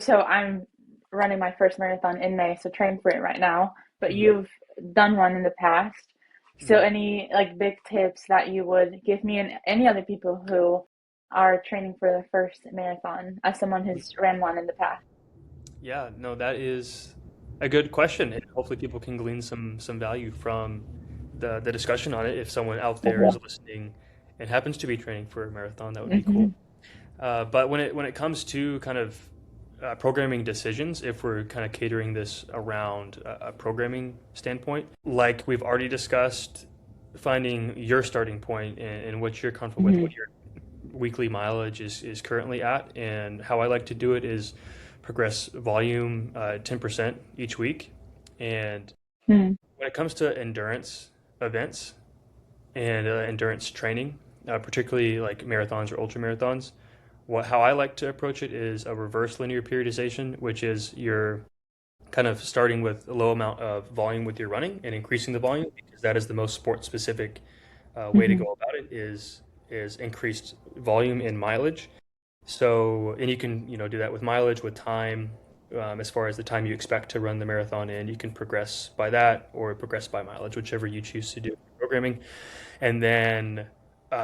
So I'm running my first marathon in May, so train for it right now. But Mhm. you've done one in the past. So Mhm. any like big tips that you would give me and any other people who are training for the first marathon as someone who's ran one in the past? Yeah, no, that is a good question, and hopefully people can glean some value from the discussion on it. If someone out there is listening and happens to be training for a marathon, that would be cool. Mm-hmm. But when it comes to kind of programming decisions, if we're kind of catering this around a programming standpoint, like we've already discussed, finding your starting point and what you're comfortable with, Mm-hmm. what your weekly mileage is currently at, and how I like to do it is progress volume 10% each week. And Mm-hmm. when it comes to endurance events and endurance training, particularly like marathons or ultra marathons, how I like to approach it is a reverse linear periodization, which is you're kind of starting with a low amount of volume with your running and increasing the volume because that is the most sport specific way to Mm-hmm. go about it is increased volume and mileage. So, and you can, do that with mileage, with time, as far as the time you expect to run the marathon in. You can progress by that or progress by mileage, whichever you choose to do programming. And then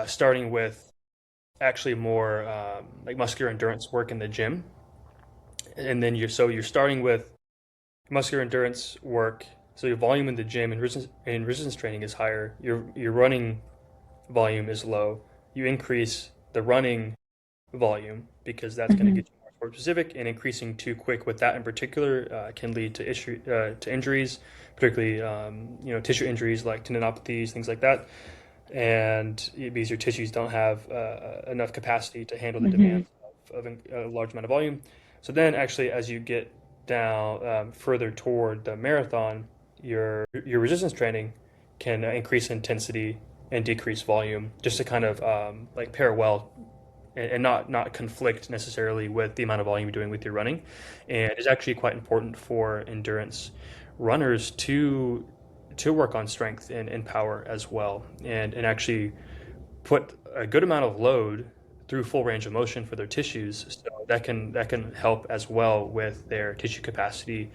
starting with actually more like muscular endurance work in the gym. And then you're starting with muscular endurance work. So your volume in the gym and resistance training is higher. Your running volume is low. You increase the running volume because that's going to Mm-hmm. get you more sport specific, and increasing too quick with that in particular can lead to injuries, particularly tissue injuries like tendinopathies, things like that, and because your tissues don't have enough capacity to handle the Mm-hmm. demands of a large amount of volume. So then actually as you get down further toward the marathon, your resistance training can increase intensity and decrease volume just to kind of like pair well and not conflict necessarily with the amount of volume you're doing with your running. And it's actually quite important for endurance runners to work on strength and power as well, and actually put a good amount of load through full range of motion for their tissues. So that can help as well with their tissue capacity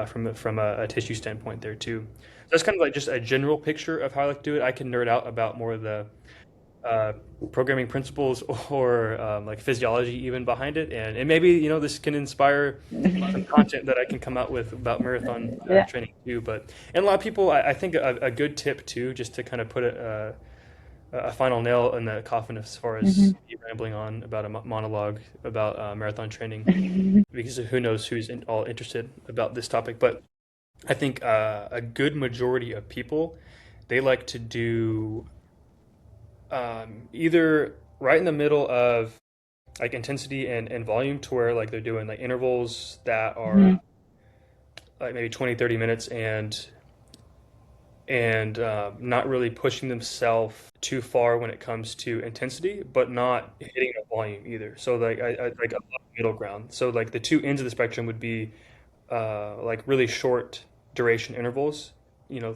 from a tissue standpoint there too. So that's kind of like just a general picture of how I like to do it. I can nerd out about more of the uh, programming principles or like physiology even behind it, and maybe this can inspire some content that I can come out with about marathon Yeah. training too. But and a lot of people, I think a good tip too, just to kind of put a final nail in the coffin as far Mm-hmm. as me rambling on about a monologue about marathon training, because who knows who's all interested about this topic. But I think a good majority of people, they like to do either right in the middle of like intensity and volume to where like they're doing like intervals that are Mm-hmm. like maybe 20, 30 minutes and not really pushing themselves too far when it comes to intensity, but not hitting the volume either. So like I like a middle ground. So like the two ends of the spectrum would be like really short duration intervals,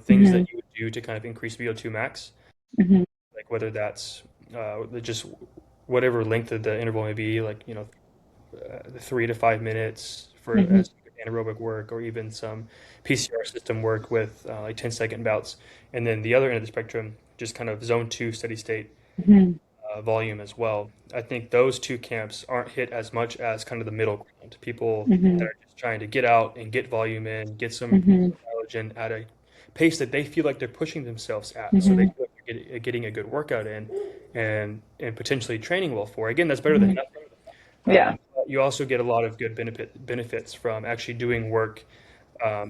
things Mm-hmm. that you would do to kind of increase VO2 max, Mm-hmm. like whether that's just whatever length of the interval may be, like 3 to 5 minutes for Mm-hmm. as anaerobic work, or even some PCR system work with like 10-second bouts. And then the other end of the spectrum, just kind of zone two steady state Mm-hmm. volume as well. I think those two camps aren't hit as much as kind of the middle ground. People that Mm-hmm. are just trying to get out and get volume in, get some Mm-hmm. mileage in at a pace that they feel like they're pushing themselves at, so they Mm-hmm. feel like they're getting a good workout in, and potentially training well for. Again, that's better than Mm-hmm. nothing. Yeah. But you also get a lot of good benefits from actually doing work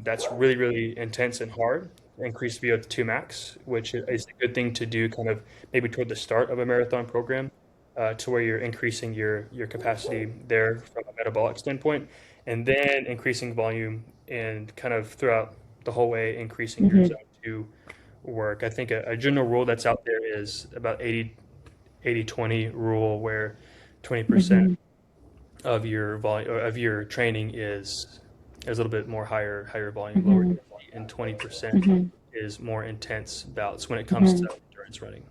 that's really, really intense and hard, increased VO2 max, which is a good thing to do kind of maybe toward the start of a marathon program, to where you're increasing your capacity there from a metabolic standpoint, and then increasing volume and kind of throughout the whole way increasing your Mm-hmm. zone two work. I think a general rule that's out there is about 80-20 rule, where 20% Mm-hmm. of your volume of your training is a little bit more higher volume, lower Mm-hmm. intensity, and 20% Mm-hmm. is more intense bouts when it comes Mm-hmm. to endurance running.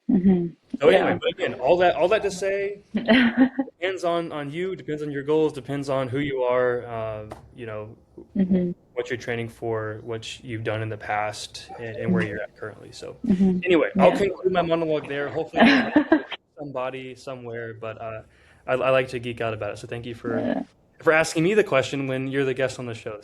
Hmm. So anyway, Yeah. but again, all that to say, depends on you, depends on your goals, depends on who you are, you know, Hmm. what you're training for, what you've done in the past, and where you're at currently. So Hmm. anyway, I'll Yeah. conclude my monologue there. Hopefully that was helpful to somebody somewhere, but I like to geek out about it. So thank you Yeah. for asking me the question when you're the guest on the show.